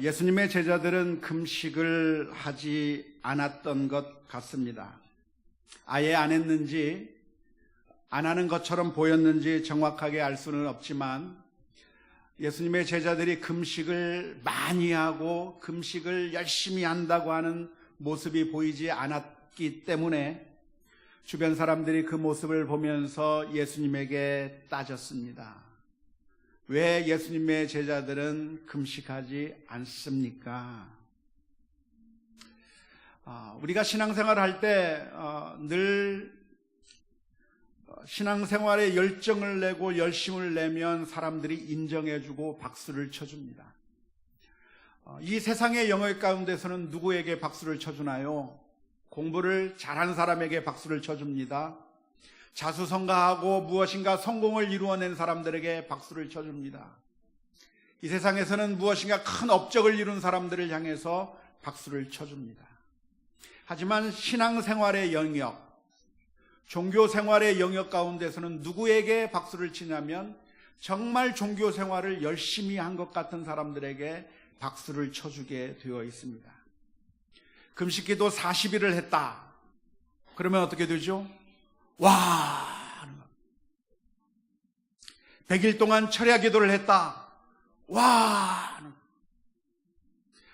예수님의 제자들은 금식을 하지 않았던 것 같습니다. 아예 안 했는지 안 하는 것처럼 보였는지 정확하게 알 수는 없지만 예수님의 제자들이 금식을 많이 하고 금식을 열심히 한다고 하는 모습이 보이지 않았기 때문에 주변 사람들이 그 모습을 보면서 예수님에게 따졌습니다. 왜 예수님의 제자들은 금식하지 않습니까? 우리가 신앙생활을 할 때 늘 신앙생활에 열정을 내고 열심을 내면 사람들이 인정해주고 박수를 쳐줍니다. 이 세상의 영역 가운데서는 누구에게 박수를 쳐주나요? 공부를 잘한 사람에게 박수를 쳐줍니다. 자수성가하고 무엇인가 성공을 이루어낸 사람들에게 박수를 쳐줍니다. 이 세상에서는 무엇인가 큰 업적을 이룬 사람들을 향해서 박수를 쳐줍니다. 하지만 신앙생활의 영역, 종교생활의 영역 가운데서는 누구에게 박수를 치냐면 정말 종교생활을 열심히 한 것 같은 사람들에게 박수를 쳐주게 되어 있습니다. 금식기도 40일을 했다. 그러면 어떻게 되죠? 와! 100일 동안 철야 기도를 했다. 와!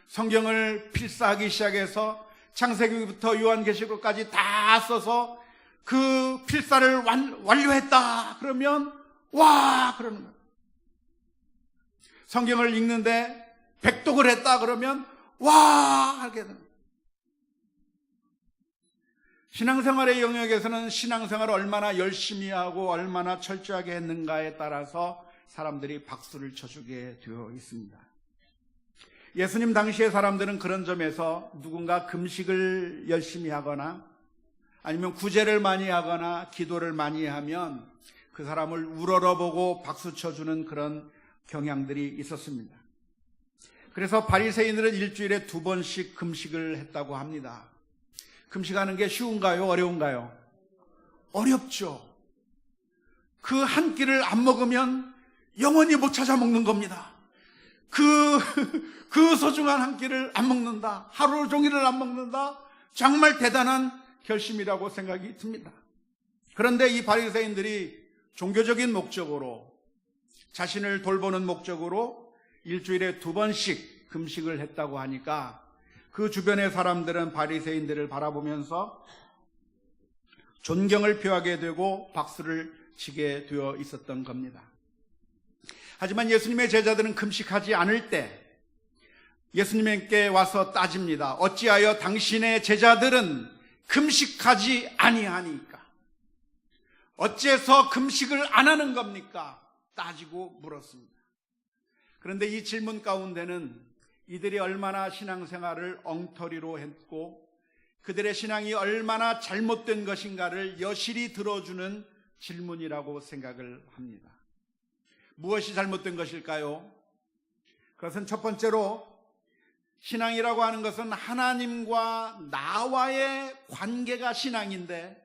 성경을 필사하기 시작해서 창세기부터 요한계시록까지 다 써서 그 필사를 완료했다. 그러면 와! 그러는 거예요. 성경을 읽는데 백독을 했다. 그러면 와! 하게 되는 거예요. 신앙생활의 영역에서는 신앙생활을 얼마나 열심히 하고 얼마나 철저하게 했는가에 따라서 사람들이 박수를 쳐주게 되어 있습니다. 예수님 당시의 사람들은 그런 점에서 누군가 금식을 열심히 하거나 아니면 구제를 많이 하거나 기도를 많이 하면 그 사람을 우러러보고 박수 쳐주는 그런 경향들이 있었습니다. 그래서 바리새인들은 일주일에 2번씩 금식을 했다고 합니다. 금식하는 게 쉬운가요? 어려운가요? 어렵죠. 그 한 끼를 안 먹으면 영원히 못 찾아 먹는 겁니다. 그 소중한 한 끼를 안 먹는다. 하루 종일을 안 먹는다. 정말 대단한 결심이라고 생각이 듭니다. 그런데 이 바리새인들이 종교적인 목적으로 자신을 돌보는 목적으로 일주일에 2번씩 금식을 했다고 하니까 그 주변의 사람들은 바리새인들을 바라보면서 존경을 표하게 되고 박수를 치게 되어 있었던 겁니다. 하지만 예수님의 제자들은 금식하지 않을 때 예수님께 와서 따집니다. 어찌하여 당신의 제자들은 금식하지 아니하니까? 어째서 금식을 안 하는 겁니까? 따지고 물었습니다. 그런데 이 질문 가운데는 이들이 얼마나 신앙생활을 엉터리로 했고 그들의 신앙이 얼마나 잘못된 것인가를 여실히 들어주는 질문이라고 생각을 합니다. 무엇이 잘못된 것일까요? 그것은 첫 번째로 신앙이라고 하는 것은 하나님과 나와의 관계가 신앙인데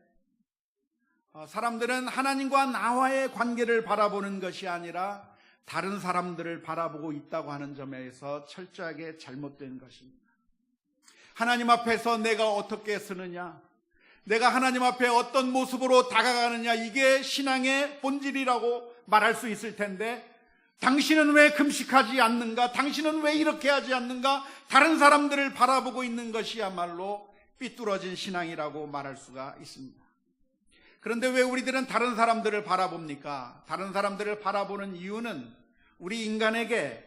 사람들은 하나님과 나와의 관계를 바라보는 것이 아니라 다른 사람들을 바라보고 있다고 하는 점에서 철저하게 잘못된 것입니다. 하나님 앞에서 내가 어떻게 쓰느냐, 내가 하나님 앞에 어떤 모습으로 다가가느냐, 이게 신앙의 본질이라고 말할 수 있을 텐데 당신은 왜 금식하지 않는가, 당신은 왜 이렇게 하지 않는가, 다른 사람들을 바라보고 있는 것이야말로 삐뚤어진 신앙이라고 말할 수가 있습니다. 그런데 왜 우리들은 다른 사람들을 바라봅니까? 다른 사람들을 바라보는 이유는 우리 인간에게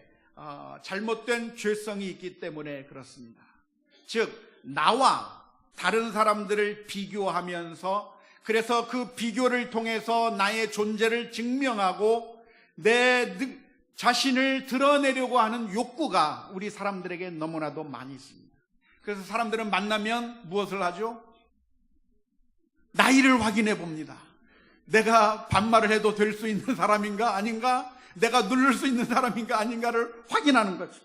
잘못된 죄성이 있기 때문에 그렇습니다. 즉 나와 다른 사람들을 비교하면서 그래서 그 비교를 통해서 나의 존재를 증명하고 내 자신을 드러내려고 하는 욕구가 우리 사람들에게 너무나도 많이 있습니다. 그래서 사람들은 만나면 무엇을 하죠? 나이를 확인해 봅니다. 내가 반말을 해도 될 수 있는 사람인가 아닌가, 내가 누를 수 있는 사람인가 아닌가를 확인하는 거죠.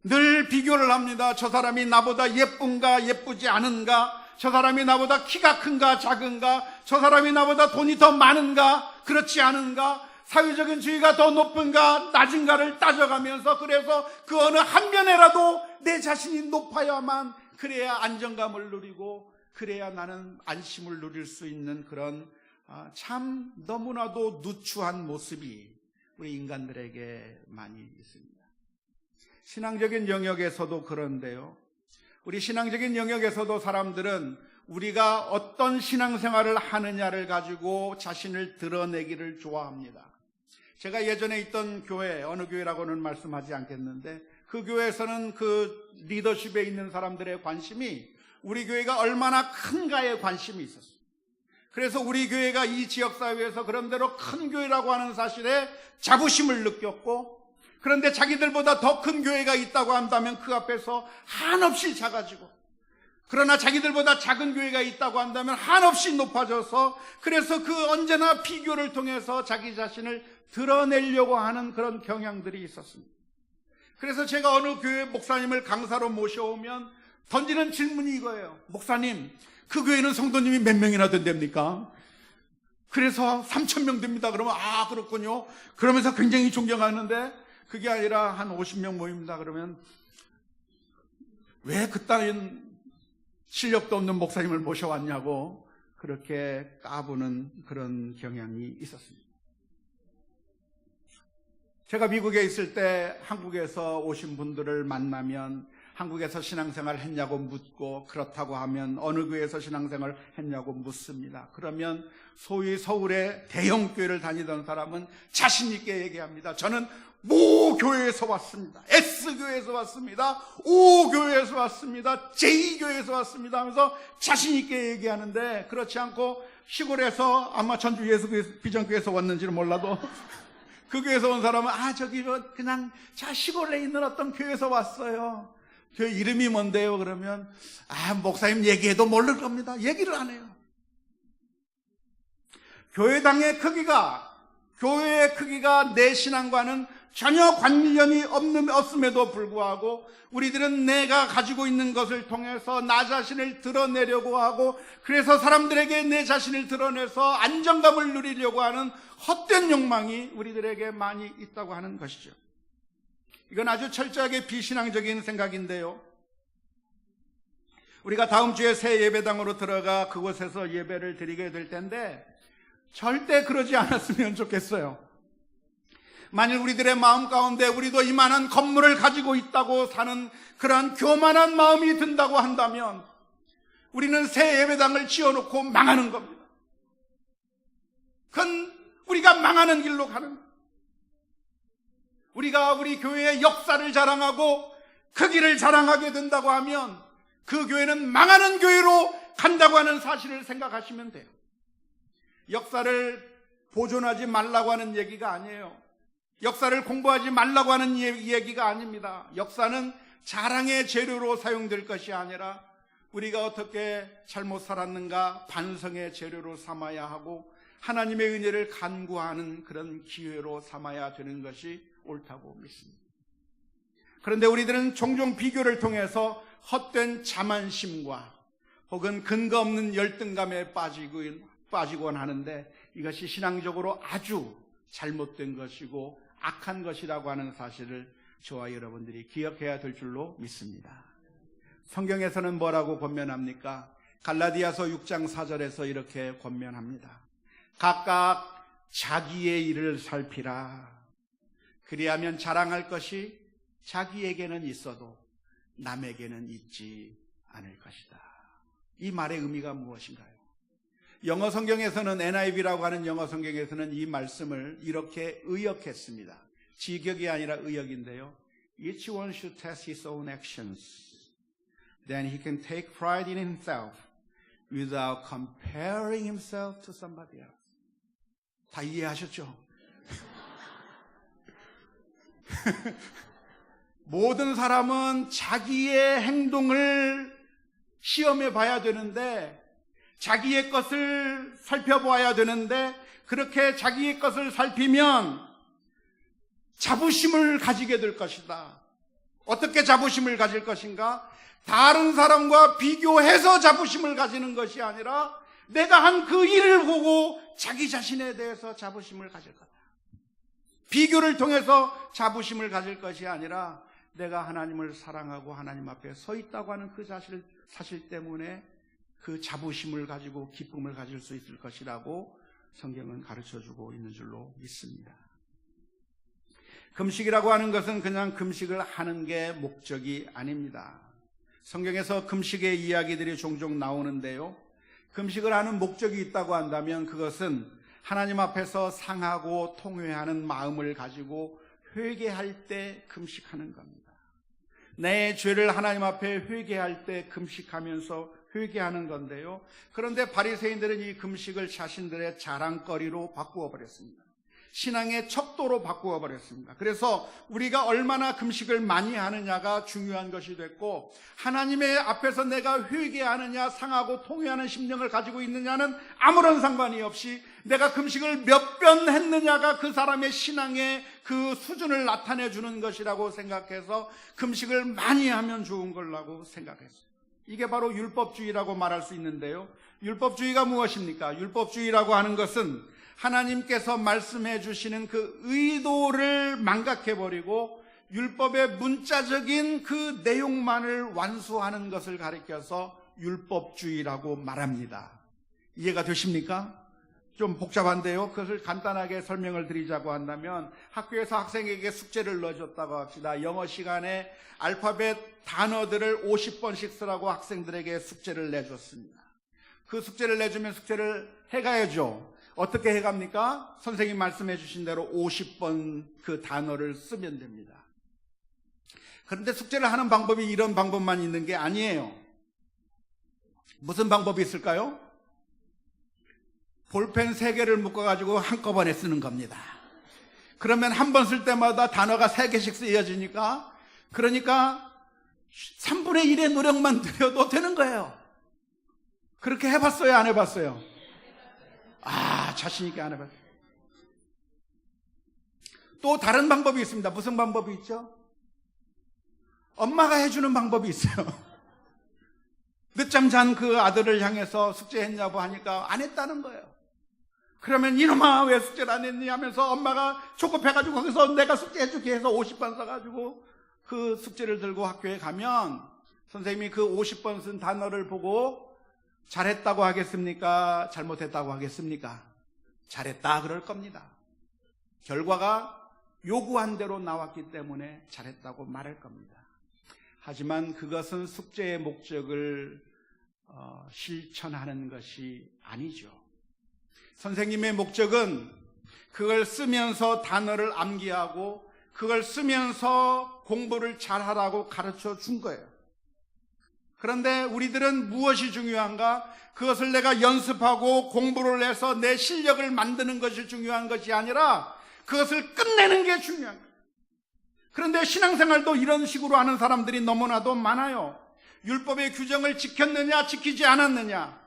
늘 비교를 합니다. 저 사람이 나보다 예쁜가 예쁘지 않은가, 저 사람이 나보다 키가 큰가 작은가, 저 사람이 나보다 돈이 더 많은가 그렇지 않은가, 사회적인 지위가 더 높은가 낮은가를 따져가면서, 그래서 그 어느 한 면에라도 내 자신이 높아야만, 그래야 안정감을 누리고 그래야 나는 안심을 누릴 수 있는 그런 참 너무나도 누추한 모습이 우리 인간들에게 많이 있습니다. 신앙적인 영역에서도 그런데요, 우리 신앙적인 영역에서도 사람들은 우리가 어떤 신앙생활을 하느냐를 가지고 자신을 드러내기를 좋아합니다. 제가 예전에 있던 교회, 어느 교회라고는 말씀하지 않겠는데, 그 교회에서는 그 리더십에 있는 사람들의 관심이 우리 교회가 얼마나 큰가에 관심이 있었어요. 그래서 우리 교회가 이 지역사회에서 그런대로 큰 교회라고 하는 사실에 자부심을 느꼈고, 그런데 자기들보다 더 큰 교회가 있다고 한다면 그 앞에서 한없이 작아지고, 그러나 자기들보다 작은 교회가 있다고 한다면 한없이 높아져서, 그래서 그 언제나 비교를 통해서 자기 자신을 드러내려고 하는 그런 경향들이 있었습니다. 그래서 제가 어느 교회 목사님을 강사로 모셔오면 던지는 질문이 이거예요. 목사님, 그 교회는 성도님이 몇 명이나 된답니까? 그래서 3,000명 됩니다. 그러면 아, 그렇군요. 그러면서 굉장히 존경하는데, 그게 아니라 한 50명 모입니다. 그러면 왜 그따윈 실력도 없는 목사님을 모셔왔냐고 그렇게 까부는 그런 경향이 있었습니다. 제가 미국에 있을 때 한국에서 오신 분들을 만나면 한국에서 신앙생활 했냐고 묻고, 그렇다고 하면 어느 교회에서 신앙생활 했냐고 묻습니다. 그러면 소위 서울의 대형 교회를 다니던 사람은 자신 있게 얘기합니다. 저는 모 교회에서 왔습니다. S교회에서 왔습니다. O교회에서 왔습니다. J교회에서 왔습니다 하면서 자신 있게 얘기하는데, 그렇지 않고 시골에서, 아마 전주 예수교회 비전교회에서 왔는지는 몰라도 그 교회에서 온 사람은 저기 그냥 시골에 있는 어떤 교회에서 왔어요. 교회 이름이 뭔데요? 그러면 목사님 얘기해도 모를 겁니다. 얘기를 안 해요. 교회당의 크기가, 교회의 크기가 내 신앙과는 전혀 관련이 없음에도 불구하고 우리들은 내가 가지고 있는 것을 통해서 나 자신을 드러내려고 하고, 그래서 사람들에게 내 자신을 드러내서 안정감을 누리려고 하는 헛된 욕망이 우리들에게 많이 있다고 하는 것이죠. 이건 아주 철저하게 비신앙적인 생각인데요, 우리가 다음 주에 새 예배당으로 들어가 그곳에서 예배를 드리게 될 텐데 절대 그러지 않았으면 좋겠어요. 만일 우리들의 마음 가운데 우리도 이만한 건물을 가지고 있다고 사는 그러한 교만한 마음이 든다고 한다면 우리는 새 예배당을 지어놓고 망하는 겁니다. 그건 우리가 망하는 길로 가는 겁니다. 우리가 우리 교회의 역사를 자랑하고 크기를 자랑하게 된다고 하면 그 교회는 망하는 교회로 간다고 하는 사실을 생각하시면 돼요. 역사를 보존하지 말라고 하는 얘기가 아니에요. 역사를 공부하지 말라고 하는 얘기가 아닙니다. 역사는 자랑의 재료로 사용될 것이 아니라 우리가 어떻게 잘못 살았는가 반성의 재료로 삼아야 하고 하나님의 은혜를 간구하는 그런 기회로 삼아야 되는 것이 옳다고 믿습니다. 그런데 우리들은 종종 비교를 통해서 헛된 자만심과 혹은 근거 없는 열등감에 빠지곤 하는데, 이것이 신앙적으로 아주 잘못된 것이고 악한 것이라고 하는 사실을 저와 여러분들이 기억해야 될 줄로 믿습니다. 성경에서는 뭐라고 권면합니까? 갈라디아서 6장 4절에서 이렇게 권면합니다. 각각 자기의 일을 살피라. 그리하면 자랑할 것이 자기에게는 있어도 남에게는 있지 않을 것이다. 이 말의 의미가 무엇인가요? 영어 성경에서는 NIV라고 하는 영어 성경에서는 이 말씀을 이렇게 의역했습니다. 직역이 아니라 의역인데요. Each one should test his own actions. Then he can take pride in himself without comparing himself to somebody else. 다 이해하셨죠? 모든 사람은 자기의 행동을 시험해 봐야 되는데, 자기의 것을 살펴보아야 되는데, 그렇게 자기의 것을 살피면 자부심을 가지게 될 것이다. 어떻게 자부심을 가질 것인가? 다른 사람과 비교해서 자부심을 가지는 것이 아니라 내가 한 그 일을 보고 자기 자신에 대해서 자부심을 가질 거다. 비교를 통해서 자부심을 가질 것이 아니라 내가 하나님을 사랑하고 하나님 앞에 서 있다고 하는 그 사실 때문에 그 자부심을 가지고 기쁨을 가질 수 있을 것이라고 성경은 가르쳐주고 있는 줄로 믿습니다. 금식이라고 하는 것은 그냥 금식을 하는 게 목적이 아닙니다. 성경에서 금식의 이야기들이 종종 나오는데요, 금식을 하는 목적이 있다고 한다면 그것은 하나님 앞에서 상하고 통회하는 마음을 가지고 회개할 때 금식하는 겁니다. 내 죄를 하나님 앞에 회개할 때 금식하면서 회개하는 건데요, 그런데 바리새인들은 이 금식을 자신들의 자랑거리로 바꾸어 버렸습니다. 신앙의 척도로 바꾸어 버렸습니다. 그래서 우리가 얼마나 금식을 많이 하느냐가 중요한 것이 됐고, 하나님의 앞에서 내가 회개하느냐 상하고 통회하는 심령을 가지고 있느냐는 아무런 상관이 없이 내가 금식을 몇 번 했느냐가 그 사람의 신앙의 그 수준을 나타내 주는 것이라고 생각해서 금식을 많이 하면 좋은 걸라고 생각했어요. 이게 바로 율법주의라고 말할 수 있는데요, 율법주의가 무엇입니까? 율법주의라고 하는 것은 하나님께서 말씀해 주시는 그 의도를 망각해버리고 율법의 문자적인 그 내용만을 완수하는 것을 가리켜서 율법주의라고 말합니다. 이해가 되십니까? 좀 복잡한데요, 그것을 간단하게 설명을 드리자고 한다면, 학교에서 학생에게 숙제를 넣어줬다고 합시다. 영어 시간에 알파벳 단어들을 50번씩 쓰라고 학생들에게 숙제를 내줬습니다. 그 숙제를 내주면 숙제를 해가야죠. 어떻게 해갑니까? 선생님 말씀해 주신 대로 50번 그 단어를 쓰면 됩니다. 그런데 숙제를 하는 방법이 이런 방법만 있는 게 아니에요. 무슨 방법이 있을까요? 볼펜 3개를 묶어가지고 한꺼번에 쓰는 겁니다. 그러면 한 번 쓸 때마다 단어가 3개씩 쓰여지니까, 그러니까 3분의 1의 노력만 들여도 되는 거예요. 그렇게 해봤어요, 안 해봤어요? 자신있게 안 해봤어요. 또 다른 방법이 있습니다. 무슨 방법이 있죠? 엄마가 해주는 방법이 있어요. 늦잠 잔 그 아들을 향해서 숙제했냐고 하니까 안 했다는 거예요. 그러면 이놈아 왜 숙제를 안 했니 하면서 엄마가 조급해가지고 거기서 내가 숙제해줄게 해서 50번 써가지고 그 숙제를 들고 학교에 가면 선생님이 그 50번 쓴 단어를 보고 잘했다고 하겠습니까? 잘못했다고 하겠습니까? 잘했다 그럴 겁니다. 결과가 요구한 대로 나왔기 때문에 잘했다고 말할 겁니다. 하지만 그것은 숙제의 목적을 실천하는 것이 아니죠. 선생님의 목적은 그걸 쓰면서 단어를 암기하고 그걸 쓰면서 공부를 잘하라고 가르쳐 준 거예요. 그런데 우리들은 무엇이 중요한가? 그것을 내가 연습하고 공부를 해서 내 실력을 만드는 것이 중요한 것이 아니라 그것을 끝내는 게 중요한 거예요. 그런데 신앙생활도 이런 식으로 하는 사람들이 너무나도 많아요. 율법의 규정을 지켰느냐 지키지 않았느냐,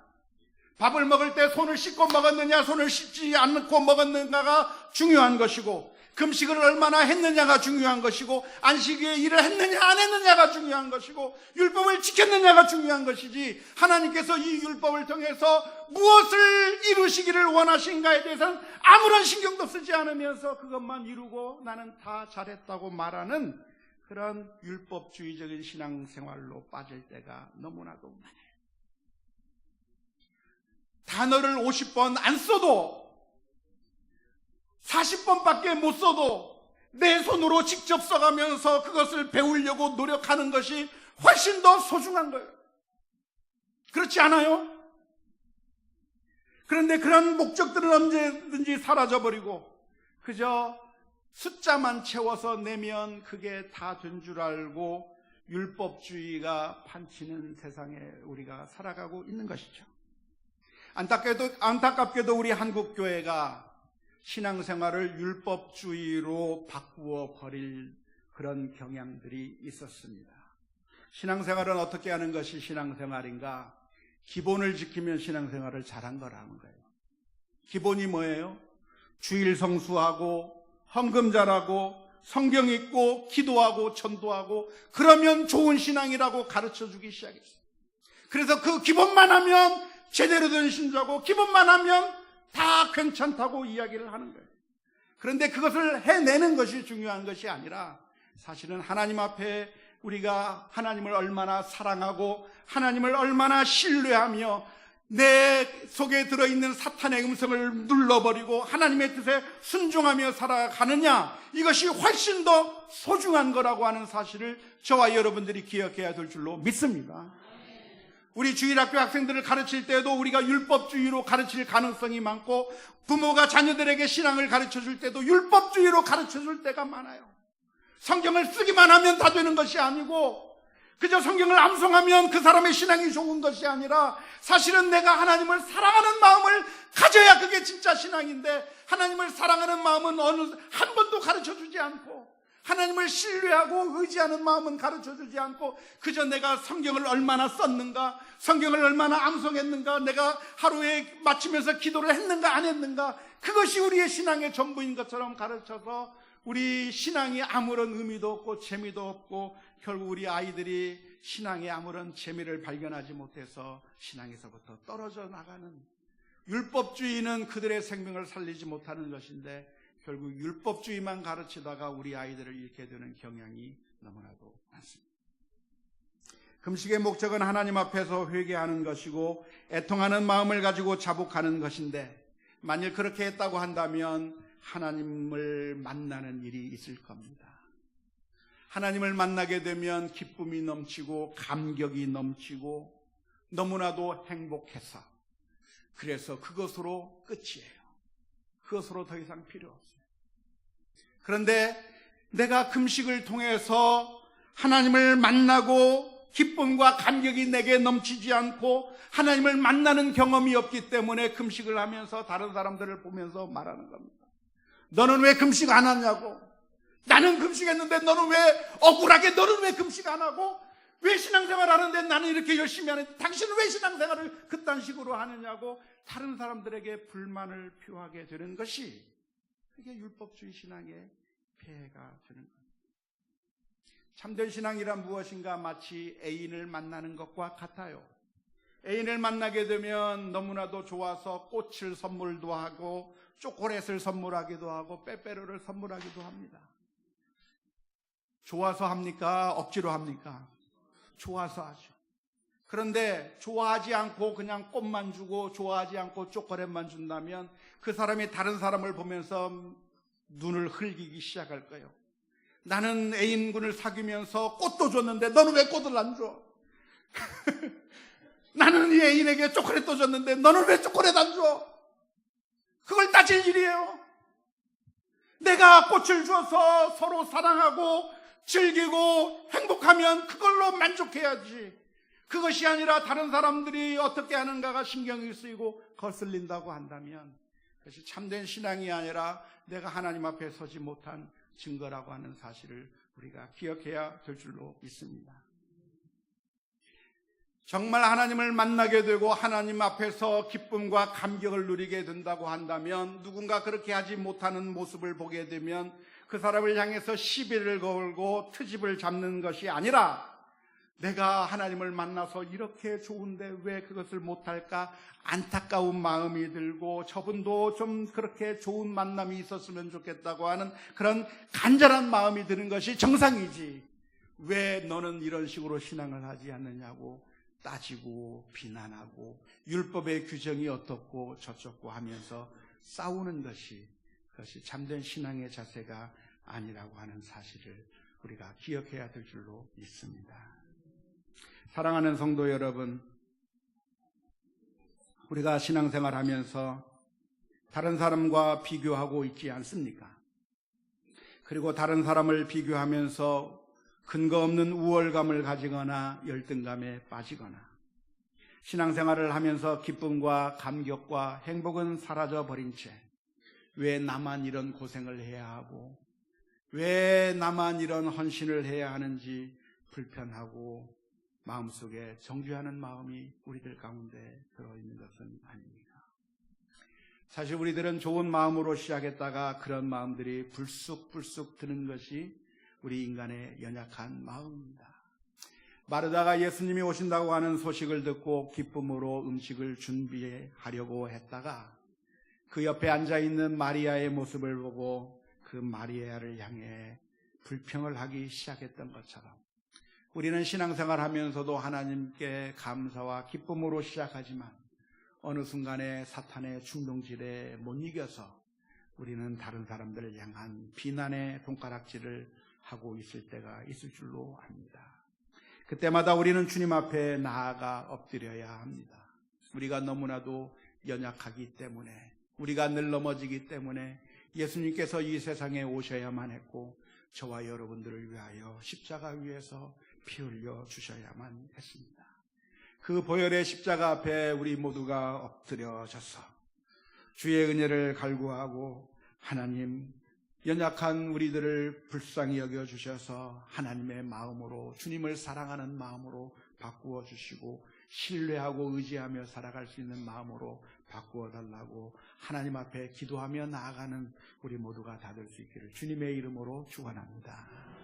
밥을 먹을 때 손을 씻고 먹었느냐 손을 씻지 않고 먹었는가가 중요한 것이고, 금식을 얼마나 했느냐가 중요한 것이고, 안식일에 일을 했느냐 안 했느냐가 중요한 것이고, 율법을 지켰느냐가 중요한 것이지, 하나님께서 이 율법을 통해서 무엇을 이루시기를 원하신가에 대해서는 아무런 신경도 쓰지 않으면서 그것만 이루고 나는 다 잘했다고 말하는 그런 율법주의적인 신앙생활로 빠질 때가 너무나도 많아요. 단어를 50번 안 써도, 40번밖에 못 써도 내 손으로 직접 써가면서 그것을 배우려고 노력하는 것이 훨씬 더 소중한 거예요. 그렇지 않아요? 그런데 그런 목적들은 언제든지 사라져버리고 그저 숫자만 채워서 내면 그게 다 된 줄 알고 율법주의가 판치는 세상에 우리가 살아가고 있는 것이죠. 안타깝게도 우리 한국교회가 신앙생활을 율법주의로 바꾸어 버릴 그런 경향들이 있었습니다. 신앙생활은 어떻게 하는 것이 신앙생활인가? 기본을 지키면 신앙생활을 잘한 거라는 거예요. 기본이 뭐예요? 주일 성수하고 헌금 잘하고 성경 읽고 기도하고 전도하고, 그러면 좋은 신앙이라고 가르쳐주기 시작했어요. 그래서 그 기본만 하면 제대로 된 신자고 기본만 하면 다 괜찮다고 이야기를 하는 거예요. 그런데 그것을 해내는 것이 중요한 것이 아니라 사실은 하나님 앞에 우리가 하나님을 얼마나 사랑하고 하나님을 얼마나 신뢰하며 내 속에 들어있는 사탄의 음성을 눌러버리고 하나님의 뜻에 순종하며 살아가느냐, 이것이 훨씬 더 소중한 거라고 하는 사실을 저와 여러분들이 기억해야 될 줄로 믿습니다. 우리 주일학교 학생들을 가르칠 때도 우리가 율법주의로 가르칠 가능성이 많고, 부모가 자녀들에게 신앙을 가르쳐 줄 때도 율법주의로 가르쳐 줄 때가 많아요. 성경을 쓰기만 하면 다 되는 것이 아니고, 그저 성경을 암송하면 그 사람의 신앙이 좋은 것이 아니라 사실은 내가 하나님을 사랑하는 마음을 가져야 그게 진짜 신앙인데, 하나님을 사랑하는 마음은 한 번도 가르쳐 주지 않고, 하나님을 신뢰하고 의지하는 마음은 가르쳐 주지 않고, 그저 내가 성경을 얼마나 썼는가, 성경을 얼마나 암송했는가, 내가 하루에 마치면서 기도를 했는가 안 했는가, 그것이 우리의 신앙의 전부인 것처럼 가르쳐서 우리 신앙이 아무런 의미도 없고 재미도 없고, 결국 우리 아이들이 신앙에 아무런 재미를 발견하지 못해서 신앙에서부터 떨어져 나가는, 율법주의는 그들의 생명을 살리지 못하는 것인데 결국 율법주의만 가르치다가 우리 아이들을 잃게 되는 경향이 너무나도 많습니다. 금식의 목적은 하나님 앞에서 회개하는 것이고 애통하는 마음을 가지고 자복하는 것인데, 만일 그렇게 했다고 한다면 하나님을 만나는 일이 있을 겁니다. 하나님을 만나게 되면 기쁨이 넘치고 감격이 넘치고 너무나도 행복해서, 그래서 그것으로 끝이에요. 그것으로 더 이상 필요 없어요. 그런데 내가 금식을 통해서 하나님을 만나고 기쁨과 감격이 내게 넘치지 않고 하나님을 만나는 경험이 없기 때문에 금식을 하면서 다른 사람들을 보면서 말하는 겁니다. 너는 왜 금식 안 하냐고. 나는 금식했는데 너는 왜 억울하게, 너는 왜 금식 안 하고, 왜 신앙생활 하는데 나는 이렇게 열심히 하는데 당신은 왜 신앙생활을 그딴 식으로 하느냐고 다른 사람들에게 불만을 표하게 되는 것이, 그게 율법주의 신앙의 폐해가 되는 겁니다. 참된 신앙이란 무엇인가? 마치 애인을 만나는 것과 같아요. 애인을 만나게 되면 너무나도 좋아서 꽃을 선물도 하고 초콜릿을 선물하기도 하고 빼빼로를 선물하기도 합니다. 좋아서 합니까? 억지로 합니까? 좋아서 하죠. 그런데 좋아하지 않고 그냥 꽃만 주고 좋아하지 않고 초콜릿만 준다면 그 사람이 다른 사람을 보면서 눈을 흘기기 시작할 거예요. 나는 애인군을 사귀면서 꽃도 줬는데 너는 왜 꽃을 안 줘? 나는 이 애인에게 초콜릿도 줬는데 너는 왜 초콜릿 안 줘? 그걸 따질 일이에요. 내가 꽃을 줘서 서로 사랑하고 즐기고 행복하면 그걸로 만족해야지. 그것이 아니라 다른 사람들이 어떻게 하는가가 신경이 쓰이고 거슬린다고 한다면 그것이 참된 신앙이 아니라 내가 하나님 앞에 서지 못한 증거라고 하는 사실을 우리가 기억해야 될 줄로 믿습니다. 정말 하나님을 만나게 되고 하나님 앞에서 기쁨과 감격을 누리게 된다고 한다면, 누군가 그렇게 하지 못하는 모습을 보게 되면 그 사람을 향해서 시비를 걸고 트집을 잡는 것이 아니라, 내가 하나님을 만나서 이렇게 좋은데 왜 그것을 못할까 안타까운 마음이 들고, 저분도 좀 그렇게 좋은 만남이 있었으면 좋겠다고 하는 그런 간절한 마음이 드는 것이 정상이지, 왜 너는 이런 식으로 신앙을 하지 않느냐고 따지고 비난하고 율법의 규정이 어떻고 저쩌고 하면서 싸우는 것이, 그것이 참된 신앙의 자세가 아니라고 하는 사실을 우리가 기억해야 될 줄로 믿습니다. 사랑하는 성도 여러분, 우리가 신앙생활 하면서 다른 사람과 비교하고 있지 않습니까? 그리고 다른 사람을 비교하면서 근거 없는 우월감을 가지거나 열등감에 빠지거나, 신앙생활을 하면서 기쁨과 감격과 행복은 사라져버린 채 왜 나만 이런 고생을 해야 하고 왜 나만 이런 헌신을 해야 하는지 불편하고 마음속에 정죄하는 마음이 우리들 가운데 들어있는 것은 아닙니다. 사실 우리들은 좋은 마음으로 시작했다가 그런 마음들이 불쑥불쑥 드는 것이 우리 인간의 연약한 마음입니다. 마르다가 예수님이 오신다고 하는 소식을 듣고 기쁨으로 음식을 준비하려고 했다가 그 옆에 앉아있는 마리아의 모습을 보고 그 마리아를 향해 불평을 하기 시작했던 것처럼 우리는 신앙생활 하면서도 하나님께 감사와 기쁨으로 시작하지만 어느 순간에 사탄의 충동질에 못 이겨서 우리는 다른 사람들을 향한 비난의 손가락질을 하고 있을 때가 있을 줄로 압니다. 그때마다 우리는 주님 앞에 나아가 엎드려야 합니다. 우리가 너무나도 연약하기 때문에, 우리가 늘 넘어지기 때문에 예수님께서 이 세상에 오셔야만 했고 저와 여러분들을 위하여 십자가 위에서 피 흘려 주셔야만 했습니다. 그 보혈의 십자가 앞에 우리 모두가 엎드려져서 주의 은혜를 갈구하고 하나님, 연약한 우리들을 불쌍히 여겨주셔서 하나님의 마음으로, 주님을 사랑하는 마음으로 바꾸어 주시고 신뢰하고 의지하며 살아갈 수 있는 마음으로 바꾸어 달라고 하나님 앞에 기도하며 나아가는 우리 모두가 다 될 수 있기를 주님의 이름으로 축원합니다.